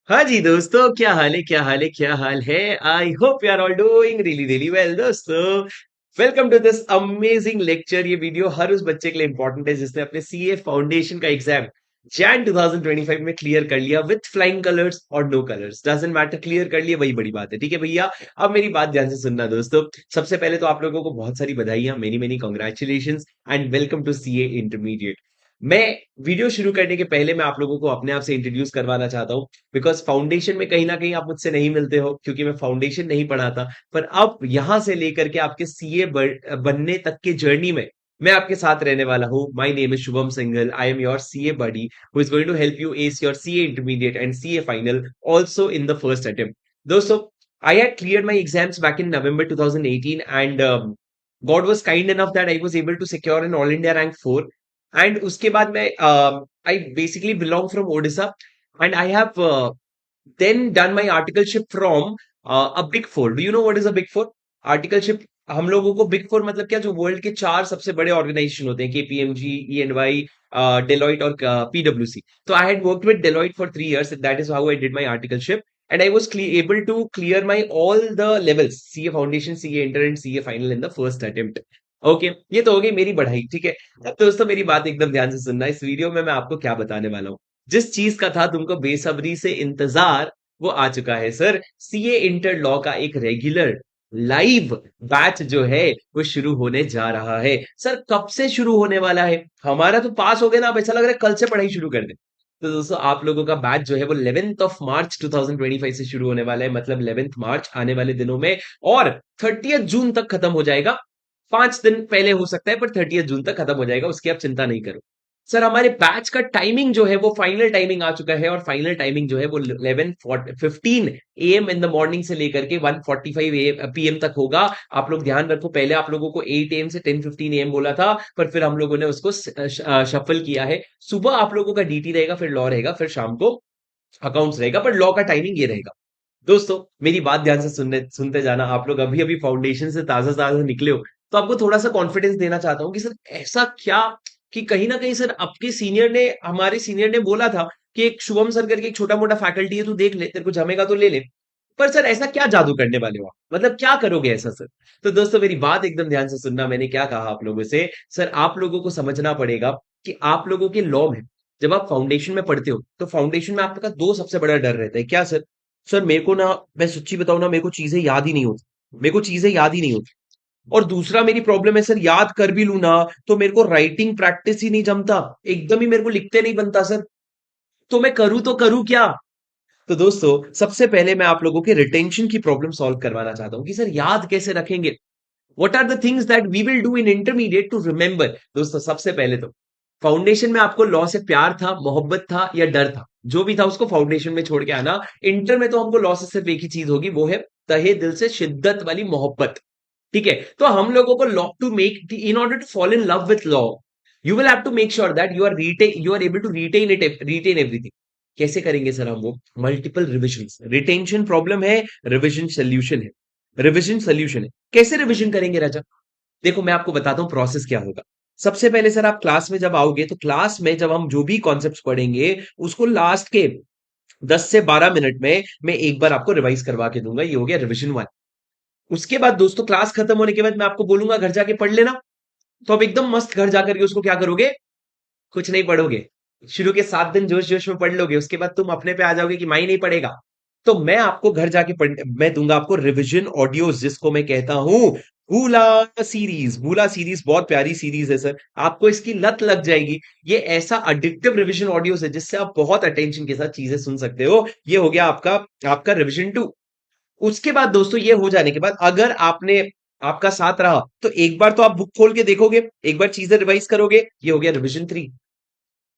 हाँ जी दोस्तों, क्या हाल है क्या हाल है क्या हाल है। I hope you are all doing really really well दोस्तों। Welcome to this amazing lecture. ये वीडियो हर उस बच्चे के लिए इंपॉर्टेंट है जिसने अपने सीए फाउंडेशन का एग्जाम जैन 2025 में क्लियर कर लिया विथ फ्लाइंग कलर्स और no colours, doesn't matter, clear कर लिया वही बड़ी बात है। ठीक है भैया, अब मेरी बात ध्यान से सुनना दोस्तों। सबसे पहले तो आप लोगों को बहुत सारी बधाइयां, many many congratulation and welcome to CA intermediate. मैं वीडियो शुरू करने के पहले मैं आप लोगों को अपने आप से इंट्रोड्यूस करवाना चाहता हूँ, बिकॉज फाउंडेशन में कहीं ना कहीं आप मुझसे नहीं मिलते हो क्योंकि मैं फाउंडेशन नहीं पढ़ाता। पर अब यहां से लेकर के आपके सीए बनने तक के जर्नी में मैं आपके साथ रहने वाला हूँ। My name is Shubham Singhal, I am your CA buddy who is going to help you as your CA intermediate and CA final also in the first attempt. दोस्तों, I had cleared my exams back in November 2018 and God was kind enough that I was able to secure an All India rank 4। And उसके बाद मैं I basically belong from Odisha and I have then done my articleship from a big four. Do you know what is a big four? Articleship हम लोगों को big four मतलब क्या, जो world के चार सबसे बड़े ऑर्गेनाइजेशन होते हैं, केपीएमजी, ई&वाई, डेलॉइट और पीडब्ल्यूसी। तो I had worked with Deloitte for 3 years, that is how I did my articleship and I was able to clear my all the levels, CA foundation, CA inter and CA final in the first attempt. Okay, ये तो हो गई मेरी बढ़ाई। ठीक है, अब दोस्तों मेरी बात एकदम ध्यान से सुनना। इस वीडियो में मैं आपको क्या बताने वाला हूँ, जिस चीज का था तुमको बेसब्री से इंतजार, वो आ चुका है सर। सीए इंटर लॉ का एक रेगुलर लाइव बैच जो है वो शुरू होने जा रहा है। सर कब से शुरू होने वाला है? हमारा तो पास हो गया ना, अब ऐसा लग रहा है कल से पढ़ाई शुरू कर दे। तो दोस्तों आप लोगों का बैच जो है वो 11 March 2025 से शुरू होने वाला है, मतलब 11 March आने वाले दिनों में, और 30 जून तक खत्म हो जाएगा। 5 दिन पहले हो सकता है पर 30 जून तक खत्म हो जाएगा, उसकी आप चिंता नहीं करो। सर हमारे बैच का टाइमिंग जो है वो फाइनल टाइमिंग आ चुका है, और फाइनल टाइमिंग जो है वो 11:15 AM इन द मॉर्निंग से लेकर के 1:45 PM तक होगा। आप लोग ध्यान रखो, पहले आप लोगों को 8 AM से 10:15 AM बोला था, पर फिर हम लोगों ने उसको शफल किया है। सुबह आप लोगों का डीटी रहेगा, फिर लॉ रहेगा, फिर शाम को अकाउंट्स रहेगा, पर लॉ का टाइमिंग ये रहेगा। दोस्तों मेरी बात ध्यान से सुनते जाना। आप लोग अभी अभी फाउंडेशन से ताजा ताजा निकले हो, तो आपको थोड़ा सा कॉन्फिडेंस देना चाहता हूँ कि सर ऐसा क्या, कि कहीं ना कहीं सर आपके सीनियर ने, हमारे सीनियर ने बोला था कि एक शुभम सर करके एक छोटा मोटा फैकल्टी है, तू देख ले, तेरे को जमेगा तो ले ले। पर सर ऐसा क्या जादू करने वाले हो आप? मतलब क्या करोगे ऐसा सर? तो दोस्तों मेरी बात एकदम ध्यान से सुनना। मैंने क्या कहा आप लोगों से? सर आप लोगों को समझना पड़ेगा कि आप लोगों के लॉ में, जब आप फाउंडेशन में पढ़ते हो तो फाउंडेशन में आपका दो सबसे बड़ा डर रहता है। क्या सर? सर मेरे को ना, मैं सच्ची बताऊं ना, मेरे को चीजें याद ही नहीं होती, मेरे को चीजें याद ही नहीं होती। और दूसरा मेरी प्रॉब्लम है सर, याद कर भी लू ना तो मेरे को राइटिंग प्रैक्टिस ही नहीं जमता, एकदम ही मेरे को लिखते नहीं बनता सर। तो मैं करूं तो करूं क्या? तो दोस्तों सबसे पहले मैं आप लोगों के रिटेंशन की प्रॉब्लम सॉल्व करवाना चाहता हूं कि सर याद कैसे रखेंगे। What are the things that we will do in intermediate to remember? दोस्तों सबसे पहले तो फाउंडेशन में आपको लॉ से प्यार था, मोहब्बत था या डर था, जो भी था उसको फाउंडेशन में छोड़ के आना। इंटर में तो हमको लॉ से सिर्फ एक ही चीज होगी, वो है तहे दिल से शिद्दत वाली मोहब्बत। ठीक है, तो हम लोगों को law to make, in order to fall in love with law, you will have to make sure that you are able to retain everything. कैसे करेंगे सर हम वो? Multiple revision. रिटेंशन प्रॉब्लम है, रिविजन सोल्यूशन है। Revision solution है, कैसे revision करेंगे राजा? देखो मैं आपको बताता हूँ प्रोसेस क्या होगा। सबसे पहले सर आप क्लास में जब आओगे तो क्लास में जब हम जो भी कॉन्सेप्ट्स पढ़ेंगे उसको लास्ट के 10 से 12 मिनट में मैं एक बार आपको रिवाइज करवा के दूंगा। ये हो गया रिविजन 1। उसके बाद दोस्तों क्लास खत्म होने के बाद मैं आपको बोलूंगा घर जाके पढ़ लेना। तो अब एकदम मस्त घर जाकर के उसको क्या करोगे? कुछ नहीं पढ़ोगे। शुरू के 7 दिन जोश जोश में पढ़ लोगे, उसके बाद तुम अपने पे आ जाओगे कि माई नहीं पढ़ेगा। तो मैं आपको घर जाके पढ़, मैं दूंगा आपको रिवीजन ऑडियोज, जिसको मैं कहता हूं भूला सीरीज। भूला सीरीज बहुत प्यारी सीरीज है सर, आपको इसकी लत लग जाएगी। ये ऐसा अडिक्टिव रिवीजन ऑडियोज है जिससे आप बहुत अटेंशन के साथ चीजें सुन सकते हो। ये हो गया आपका आपका रिवीजन 2। उसके बाद दोस्तों ये हो जाने के बाद अगर आपने, आपका साथ रहा तो एक बार तो आप बुक खोल के देखोगे, एक बार चीजें रिवाइज करोगे। ये हो गया रिवीजन 3।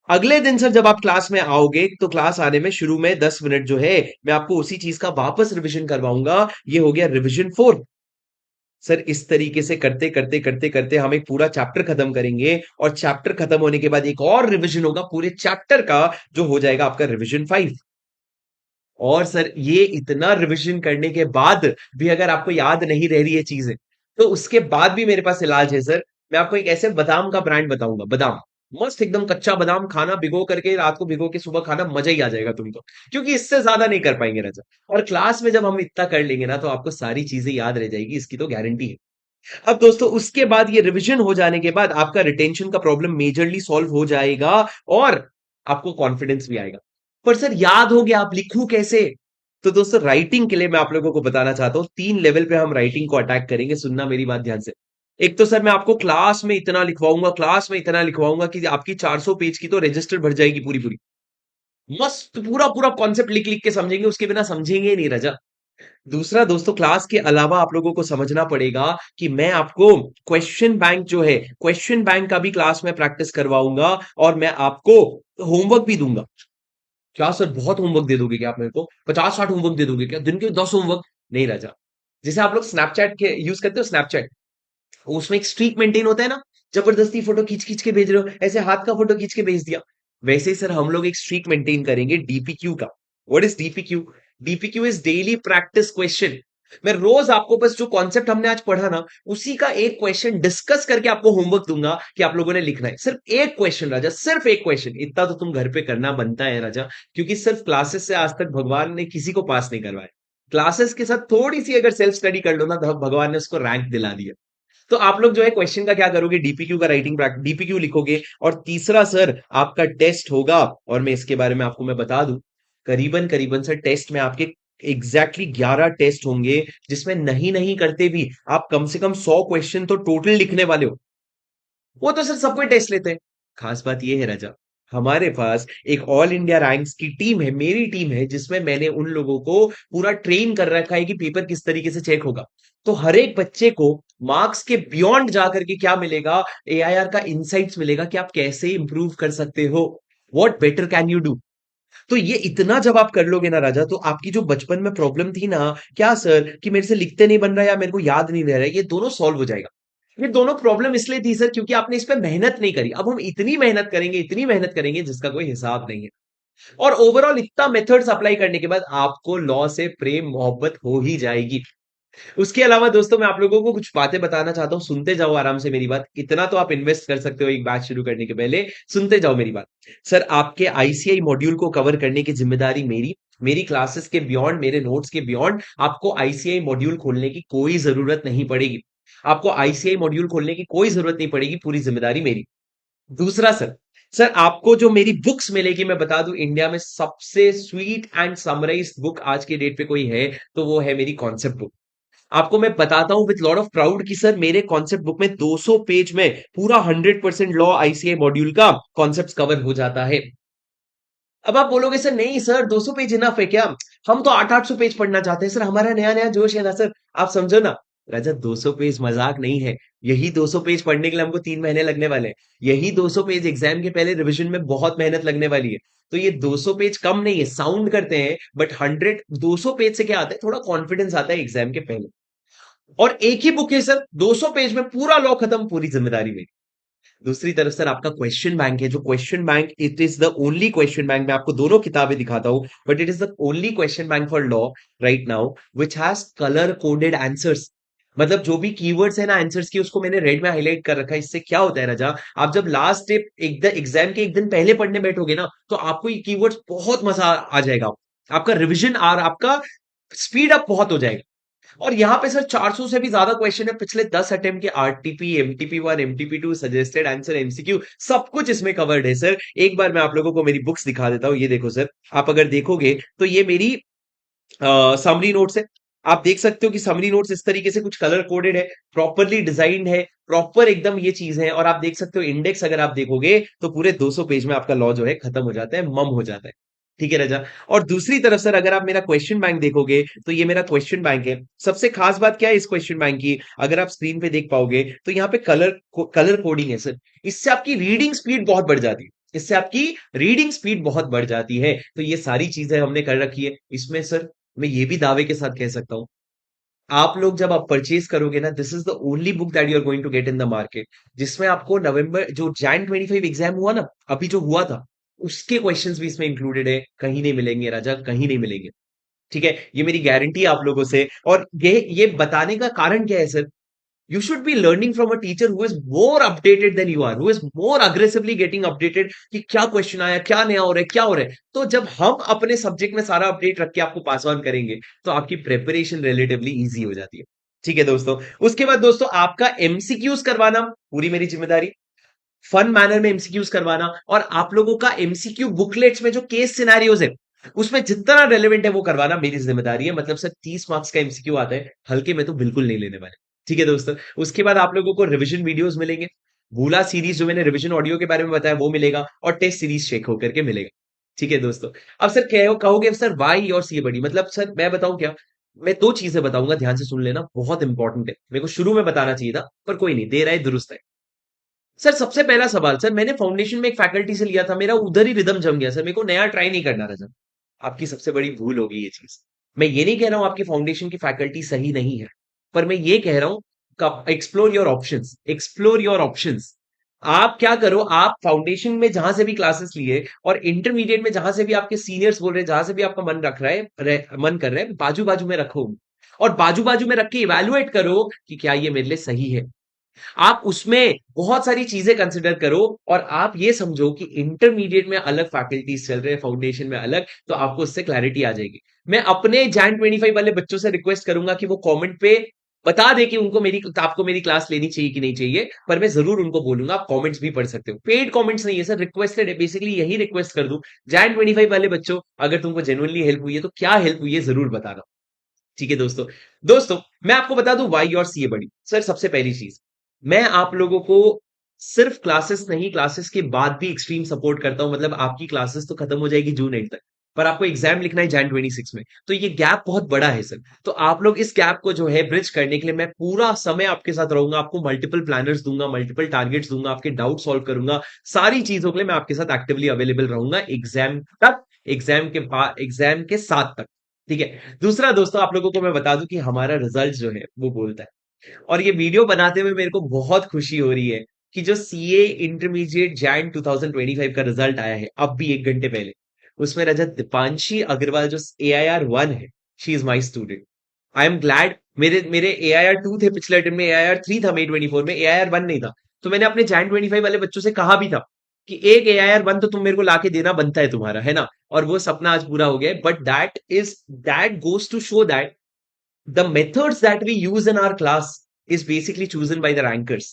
अगले दिन सर जब आप क्लास में आओगे तो क्लास आने में शुरू में 10 मिनट जो है मैं आपको उसी चीज का वापस रिवीजन करवाऊंगा। ये हो गया रिवीजन 4। सर इस तरीके से करते करते करते करते हम एक पूरा चैप्टर खत्म करेंगे, और चैप्टर खत्म होने के बाद एक और रिवीजन होगा पूरे चैप्टर का, जो हो जाएगा आपका रिवीजन 5। और सर ये इतना रिवीजन करने के बाद भी अगर आपको याद नहीं रह रही है चीजें, तो उसके बाद भी मेरे पास इलाज है सर। मैं आपको एक ऐसे बादाम का ब्रांड बताऊंगा, बादाम। मस्त एकदम कच्चा बादाम खाना, भिगो करके रात को भिगो के सुबह खाना, मजा ही आ जाएगा तुमको, क्योंकि इससे ज्यादा नहीं कर पाएंगे राजा। और क्लास में जब हम इतना कर लेंगे ना, तो आपको सारी चीजें याद रह जाएगी, इसकी तो गारंटी है। अब दोस्तों उसके बाद ये रिवीजन हो जाने के बाद आपका रिटेंशन का प्रॉब्लम मेजरली सॉल्व हो जाएगा, और आपको कॉन्फिडेंस भी आएगा। पर सर याद हो गया, आप लिखूं कैसे? तो दोस्तों राइटिंग के लिए मैं आप लोगों को बताना चाहता हूं, 3 लेवल पे हम राइटिंग को अटैक करेंगे, सुनना मेरी बात ध्यान से। एक तो सर मैं आपको क्लास में इतना लिखवाऊंगा, क्लास में इतना लिखवाऊंगा कि आपकी 400 पेज की तो रजिस्टर भर जाएगी पूरी पूरी। मस्त पूरा पूरा कॉन्सेप्ट लिख लिख के समझेंगे, उसके बिना समझेंगे ही नहीं रजा। दूसरा दोस्तों, क्लास के अलावा आप लोगों को समझना पड़ेगा कि मैं आपको क्वेश्चन बैंक जो है, क्वेश्चन बैंक का भी क्लास में प्रैक्टिस करवाऊंगा, और मैं आपको होमवर्क भी दूंगा। क्या सर बहुत होमवर्क दे दोगे क्या आप मेरे को? 50-60 होमवर्क दे दोगे क्या? दिन के 10 होमवर्क? नहीं राजा। जैसे आप लोग स्नैपचैट के यूज करते हो, स्नैपचैट, उसमें एक स्ट्रीक मेंटेन होता है ना, जबरदस्ती फोटो खींच खींच के भेज रहे हो, ऐसे हाथ का फोटो खींच के भेज दिया। वैसे ही सर हम लोग एक स्ट्रीक मेंटेन करेंगे डीपीक्यू का। What is DPQ? DPQ is daily practice question. मैं रोज आपको बस जो कॉन्सेप्ट हमने आज पढ़ा ना, उसी का एक क्वेश्चन डिस्कस करके आपको होमवर्क दूंगा कि आप लोगों ने लिखना है। सिर्फ एक क्वेश्चन राजा, सिर्फ एक क्वेश्चन, इतना तो तुम घर पे करना बनता है राजा। क्योंकि सिर्फ क्लासेस से आज तक भगवान ने किसी को पास नहीं करवाया। क्लासेस के साथ थोड़ी सी अगर सेल्फ स्टडी कर लो ना, तो भगवान ने उसको रैंक दिला दिया। तो आप लोग जो है क्वेश्चन का क्या करोगे, डीपीक्यू का राइटिंग डीपीक्यू लिखोगे। और तीसरा सर आपका टेस्ट होगा, और मैं इसके बारे में आपको मैं बता दूं, करीबन करीबन सर टेस्ट में आपके एग्जैक्टली 11 टेस्ट होंगे, जिसमें नहीं नहीं करते भी आप कम से कम 100 क्वेश्चन तो टोटल लिखने वाले हो। वो तो सर सब कोई टेस्ट लेते हैं। खास बात ये है राजा, हमारे पास एक ऑल इंडिया रैंक्स की टीम है, मेरी टीम है, जिसमें मैंने उन लोगों को पूरा ट्रेन कर रखा है कि पेपर किस तरीके से चेक होगा। तो हर एक बच्चे को मार्क्स के बियॉन्ड जाकर के क्या मिलेगा, एआईआर का इंसाइट्स मिलेगा कि आप कैसे इंप्रूव कर सकते हो, what better can you do. तो ये इतना जब आप कर लोगे ना राजा, तो आपकी जो बचपन में प्रॉब्लम थी ना, क्या सर कि मेरे से लिखते नहीं बन रहा या मेरे को याद नहीं रह रहा है, ये दोनों सॉल्व हो जाएगा। ये दोनों प्रॉब्लम इसलिए थी सर क्योंकि आपने इस पे मेहनत नहीं करी। अब हम इतनी मेहनत करेंगे, इतनी मेहनत करेंगे जिसका कोई हिसाब नहीं है। और ओवरऑल इतना मेथड्स अप्लाई करने के बाद आपको लॉ से प्रेम मोहब्बत हो ही जाएगी। उसके अलावा दोस्तों मैं आप लोगों को कुछ बातें बताना चाहता हूँ, सुनते जाओ आराम से मेरी बात। इतना तो आप इन्वेस्ट कर सकते हो एक बैच शुरू करने के पहले, सुनते जाओ मेरी बात। सर आपके आईसीआई मॉड्यूल को कवर करने की जिम्मेदारी मेरी। मेरी क्लासेस के बियॉन्ड, मेरे नोट्स के बियॉन्ड आपको आईसीआई मॉड्यूल खोलने की कोई जरूरत नहीं पड़ेगी। आपको आईसीआई मॉड्यूल खोलने की कोई जरूरत नहीं पड़ेगी, पूरी जिम्मेदारी मेरी। दूसरा सर, सर आपको जो मेरी बुक्स मिलेगी, मैं बता दूं इंडिया में सबसे स्वीट एंड समराइज्ड बुक आज के डेट पे कोई है तो वो है मेरी कॉन्सेप्ट बुक। आपको मैं बताता हूं विद लॉट ऑफ प्राउड कि सर मेरे कॉन्सेप्ट बुक में 200 पेज में पूरा 100% लॉ आईसीआई मॉड्यूल का कॉन्सेप्ट कवर हो जाता है। अब आप बोलोगे सर नहीं सर 200 पेज इनफ है क्या? हम तो 800-800 पेज पढ़ना चाहते हैं सर, हमारा नया नया जोश है ना सर। आप समझो ना राजा, 200 पेज मजाक नहीं है। यही 200 पेज पढ़ने के लिए हमको 3 महीने लगने वाले हैं। यही 200 पेज एग्जाम के पहले रिवीजन में बहुत मेहनत लगने वाली है। तो ये 200 पेज कम नहीं है, साउंड करते हैं, बट 200 पेज से क्या आता है, थोड़ा कॉन्फिडेंस आता है एग्जाम के पहले। और एक ही बुक है सर, 200 पेज में पूरा लॉ खत्म, पूरी जिम्मेदारी मेरी। दूसरी तरफ सर आपका क्वेश्चन बैंक है, जो question bank, it is the only question bank. मैं आपको दोनों किताबें दिखाता हूं, but it is the only question bank for law right now which has colour coded answers. मतलब जो भी कीवर्ड्स है ना आंसर्स की, उसको मैंने रेड में हाईलाइट कर रखा है। इससे क्या होता है राजा, आप जब लास्ट डे एग्जाम के एक दिन पहले पढ़ने बैठोगे ना, तो आपको ये कीवर्ड्स बहुत मजा आ जाएगा। आपका रिविजन और आपका स्पीड अप बहुत हो जाएगा। और यहाँ पे सर 400 से भी ज्यादा क्वेश्चन है पिछले 10 अटेम्प्ट के, RTP, MTP 1, MTP 2, suggested answer, MCQ, सब कुछ इसमें कवर्ड है सर। एक बार मैं आप लोगों को मेरी बुक्स दिखा देता हूँ, ये देखो सर। आप अगर देखोगे तो ये मेरी समरी नोट्स है। आप देख सकते हो कि समरी नोट्स इस तरीके से कुछ कलर कोडेड है, प्रॉपरली डिजाइंड है, प्रॉपर एकदम ये चीज है। और आप देख सकते हो इंडेक्स, अगर आप देखोगे तो पूरे 200 पेज में आपका लॉ जो है खत्म हो जाता है, मम हो जाता है। ठीक है राजा। और दूसरी तरफ सर अगर आप मेरा क्वेश्चन बैंक देखोगे, तो ये मेरा क्वेश्चन बैंक है। सबसे खास बात क्या है इस क्वेश्चन बैंक की, अगर आप स्क्रीन पे देख पाओगे तो यहाँ पे कलर कोडिंग है सर। इससे आपकी रीडिंग स्पीड बहुत बढ़ जाती है, इससे आपकी रीडिंग स्पीड बहुत बढ़ जाती है। तो ये सारी चीजें हमने कर रखी है इसमें सर। मैं ये भी दावे के साथ कह सकता हूं, आप लोग जब आप परचेज करोगे ना, this is the only book that you are going to get in the market, जिसमें आपको नवंबर जो जैन 25 एग्जाम हुआ ना, अभी जो हुआ था, उसके क्वेश्चंस भी इसमें इंक्लूडेड है। कहीं नहीं मिलेंगे राजा, कहीं नहीं मिलेंगे। ठीक है, ये मेरी गारंटी है आप लोगों से। और ये बताने का कारण क्या है sir, You should be learning from a teacher who is more updated than you are, who is more aggressively getting updated कि क्या क्वेश्चन आया, क्या नया हो रहा है, क्या हो रहा है। तो जब हम अपने सब्जेक्ट में सारा अपडेट रख के आपको पास ऑन करेंगे, तो आपकी प्रिपरेशन रिलेटिवली इजी हो जाती है। ठीक है दोस्तों। उसके बाद दोस्तों आपका एमसीक्यूज करवाना पूरी मेरी जिम्मेदारी, फन मैनर में एमसीक्यूज करवाना, और आप लोगों का एमसीक्यू बुकलेट्स में जो केस सिनेरियोज है उसमें जितना रेलेवेंट है वो करवाना मेरी जिम्मेदारी है। मतलब सर 30 मार्क्स का एमसीक्यू आता है, हल्के में तो बिल्कुल नहीं लेने वाले। ठीक है दोस्तों। उसके बाद आप लोगों को रिवीजन वीडियोस मिलेंगे, भूला सीरीज जो मैंने रिवीजन ऑडियो के बारे में बताया वो मिलेगा, और टेस्ट सीरीज चेक होकर के मिलेगा। ठीक है दोस्तों। अब सर कहोगे सर वाई और सी बड़ी, मतलब सर मैं बताऊं क्या, मैं दो चीजें बताऊंगा, ध्यान से सुन लेना, बहुत इंपॉर्टेंट है, मेरे को शुरू में बताना चाहिए था पर कोई नहीं, देर आए दुरुस्त है। सर सबसे पहला सवाल, सर मैंने फाउंडेशन में एक फैकल्टी से लिया था, मेरा उधर ही रिदम जम गया सर, मेरे को नया ट्राई नहीं करना था सर। आपकी सबसे बड़ी भूल होगी ये चीज। मैं ये नहीं कह रहा हूं आपकी फाउंडेशन की फैकल्टी सही नहीं है, पर मैं ये कह रहा हूं explore your options, explore your options. आप क्या करो, आप फाउंडेशन में जहां से भी क्लासेस लिए और इंटरमीडिएट में जहां से भी आपके सीनियर्स बोल रहे हैं, जहां से भी आपका मन रख रहा है मन कर रहा है, बाजू बाजू में रखो, और बाजू बाजू में रख के इवेलुएट करो कि क्या ये मेरे लिए सही है। आप उसमें बहुत सारी चीजें कंसिडर करो, और आप ये समझो कि इंटरमीडिएट में अलग फैकल्टीज चल रहे हैं, फाउंडेशन में अलग, तो आपको उससे क्लैरिटी आ जाएगी। मैं अपने जैन 25 वाले बच्चों से रिक्वेस्ट करूंगा कि वो कमेंट पे बता दे कि उनको आपको मेरी क्लास लेनी चाहिए कि नहीं चाहिए, पर मैं जरूर उनको बोलूंगा, आप कमेंट्स भी पढ़ सकते हो, पेड कमेंट्स नहीं है सर, रिक्वेस्टेड है, बेसिकली यही रिक्वेस्ट कर दूं, जैन 25 वाले बच्चों अगर तुमको जेन्युइनली हेल्प हुई है तो क्या हेल्प हुई है जरूर बताना। ठीक है दोस्तों। दोस्तों मैं आपको बता दूं वाई और सी है बड़ी। सर सबसे पहली चीज, मैं आप लोगों को सिर्फ क्लासेस नहीं, क्लासेस के बाद भी एक्सट्रीम सपोर्ट करता हूं। मतलब आपकी क्लासेस तो खत्म हो जाएगी जून 8 तक, पर आपको एग्जाम लिखना है जैन 26 में, तो ये गैप बहुत बड़ा है सर। तो आप लोग इस गैप को जो है ब्रिज करने के लिए मैं पूरा समय आपके साथ रहूंगा, आपको मल्टीपल प्लानर्स दूंगा, मल्टीपल टारगेट्स दूंगा, आपके डाउट सॉल्व करूंगा, सारी चीजों के लिए मैं आपके साथ एक्टिवली अवेलेबल रहूंगा एग्जाम तक, एग्जाम के बाद, एग्जाम के साथ तक। ठीक है। दूसरा दोस्तों आप लोगों को मैं बता दूं कि हमारा रिजल्ट जो है वो बोलता है, और ये वीडियो बनाते हुए मेरे को बहुत खुशी हो रही है कि जो सीए इंटरमीडिएट जैन 2025 का रिजल्ट आया है अब भी 1 घंटे पहले, उसमें रजत दीपांशी अग्रवाल जो AIR 1 है, she is my student. I am glad. मेरे मेरे AIR 2 थे पिछले अटेम्प्ट में, AIR 3 था मई 24 में, AIR 1 नहीं था। तो मैंने अपने जैन 25 वाले बच्चों से कहा भी था कि एक AIR 1 तो तुम मेरे को लाके देना बनता है तुम्हारा, है ना। और वो सपना आज पूरा हो गया, but that goes to show that the methods that we use in our class is basically chosen by the rankers.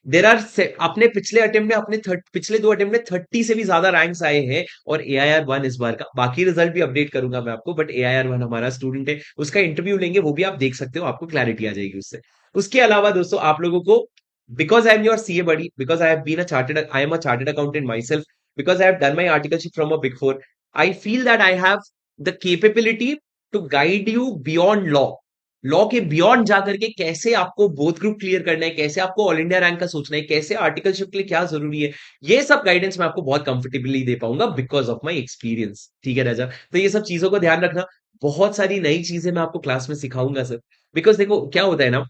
There are अपने पिछले अटेम्प्ट में, अपने पिछले 2 अटेम्प्ट में 30 से भी ज्यादा रैंक्स आए हैं, और AIR 1 इस बार का, बाकी रिजल्ट भी अपडेट करूंगा मैं आपको, बट AIR 1 हमारा स्टूडेंट है, उसका इंटरव्यू लेंगे, वो भी आप देख सकते हो, आपको क्लैरिटी आ जाएगी उससे। उसके अलावा दोस्तों आप लोगों को, because I am your CA buddy, because I have been a chartered, I am a chartered accountant my self, because I have done my articleship from a big four, I feel that I have the capability to guide you beyond law. Law के beyond जाकर के कैसे आपको both group clear करना है, कैसे आपको all India rank का सोचना है, कैसे आर्टिकलशिप के लिए क्या जरूरी है, ये सब गाइडेंस मैं आपको बहुत कंफर्टेबली दे पाऊंगा बिकॉज ऑफ माई एक्सपीरियंस। ठीक है राजा, तो ये सब चीजों को ध्यान रखना। बहुत सारी नई चीजें मैं आपको क्लास में सिखाऊंगा सर, बिकॉज देखो क्या होता है ना,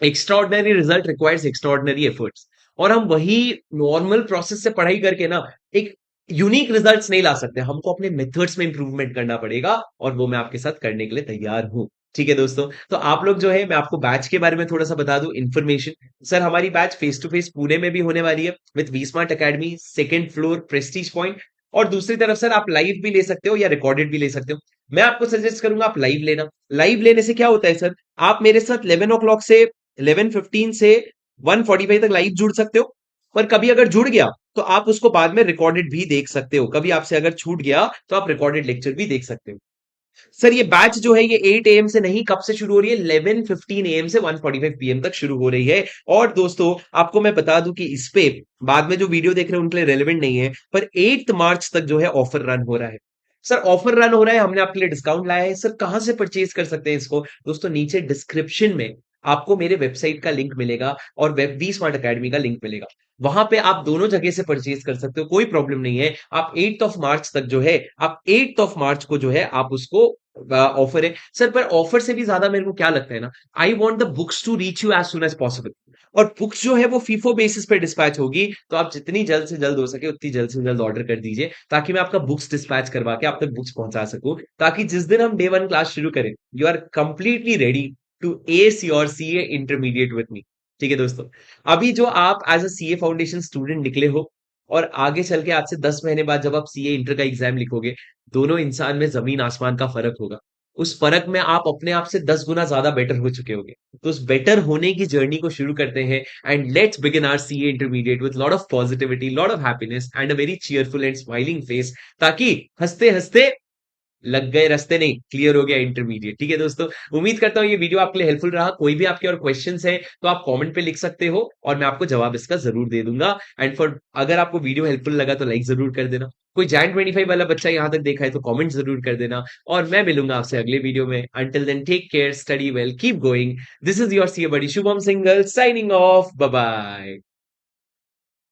extraordinary result requires extraordinary efforts, और हम वही नॉर्मल प्रोसेस से पढ़ाई करके ना एक यूनिक रिजल्ट्स नहीं ला सकते, हमको अपने मेथड्स में इंप्रूवमेंट करना पड़ेगा, और वो मैं आपके साथ करने के लिए तैयार हूं। ठीक है दोस्तों। तो आप लोग जो है, मैं आपको बैच के बारे में थोड़ा सा बता दूं इन्फॉर्मेशन। सर हमारी batch face to face Pune में भी होने वाली है with V smart academy, second floor prestige point, और दूसरी तरफ सर आप लाइव भी ले सकते हो या रिकॉर्डेड भी ले सकते हो। मैं आपको सजेस्ट करूंगा आप लाइव लेना। लाइव लेने से क्या होता है सर, आप मेरे साथ 11 o'clock से 11:15 से 1:45 तक लाइव जुड़ सकते हो, पर कभी अगर जुड़ गया तो आप उसको बाद में रिकॉर्डेड भी देख सकते हो, कभी आपसे अगर छूट गया तो आप रिकॉर्डेड लेक्चर भी देख सकते हो। सर ये बैच जो है ये 8 AM से नहीं, कब से शुरू हो रही है, 11:15 AM से 1:45 PM तक शुरू हो रही है। और दोस्तों आपको मैं बता दूं कि इस पे बाद में जो वीडियो देख रहे हैं उनके लिए रेलेवेंट नहीं है, पर 8 मार्च तक जो है ऑफर रन हो रहा है। सर ऑफर रन हो रहा है, हमने आपके लिए डिस्काउंट लाया है। सर कहां से परचेज कर सकते हैं इसको, दोस्तों नीचे डिस्क्रिप्शन में आपको मेरे वेबसाइट का लिंक मिलेगा, और वेब वी स्मार्ट अकेडमी का लिंक मिलेगा, वहां पे आप दोनों जगह से परचेज कर सकते हो, कोई प्रॉब्लम नहीं है। आप 8 तक जो है, आप 8 को जो है आप उसको ऑफर है सर। पर ऑफर से भी ज्यादा मेरे को क्या लगता है ना, I want the books to reach you as soon as possible, और बुक्स जो है वो फीफो बेसिस पे डिस्पैच होगी, तो आप जितनी जल्द से जल्द हो सके उतनी जल्द से जल्द ऑर्डर कर दीजिए, ताकि मैं आपका बुक्स डिस्पैच करवा के आप तक बुक्स पहुंचा सकूं, ताकि जिस दिन हम डे 1 क्लास शुरू करें, you are completely ready to ace your CA intermediate with me. ठीक है दोस्तों, अभी जो आप as a CA foundation student निकले हो और आगे चल के आज से 10 महीने बाद जब आप सीए इंटर का एग्जाम लिखोगे, दोनों इंसान में जमीन आसमान का फर्क होगा। उस फर्क में आप अपने आप से 10 गुना ज्यादा बेटर हो चुके होगे। तो उस बेटर होने की जर्नी को शुरू करते हैं, and let's begin our CA intermediate with lot of positivity, lot of happiness and a very cheerful and smiling face, ताकि हंसते हंसते लग गए रास्ते नहीं, क्लियर हो गया इंटरमीडिएट। ठीक है दोस्तों, उम्मीद करता हूँ ये वीडियो आपके लिए हेल्पफुल रहा। कोई भी आपके और क्वेश्चंस है तो आप कमेंट पे लिख सकते हो और मैं आपको जवाब इसका जरूर दे दूंगा। एंड फॉर अगर आपको वीडियो हेल्पफुल लगा तो लाइक जरूर कर देना। कोई जैन 25 वाला बच्चा यहां तक देखा है तो कमेंट जरूर कर देना। और मैं मिलूंगा आपसे अगले वीडियो में। Until then take care, study well, keep going. This is your C buddy Shubham Singhal signing off. Bye bye.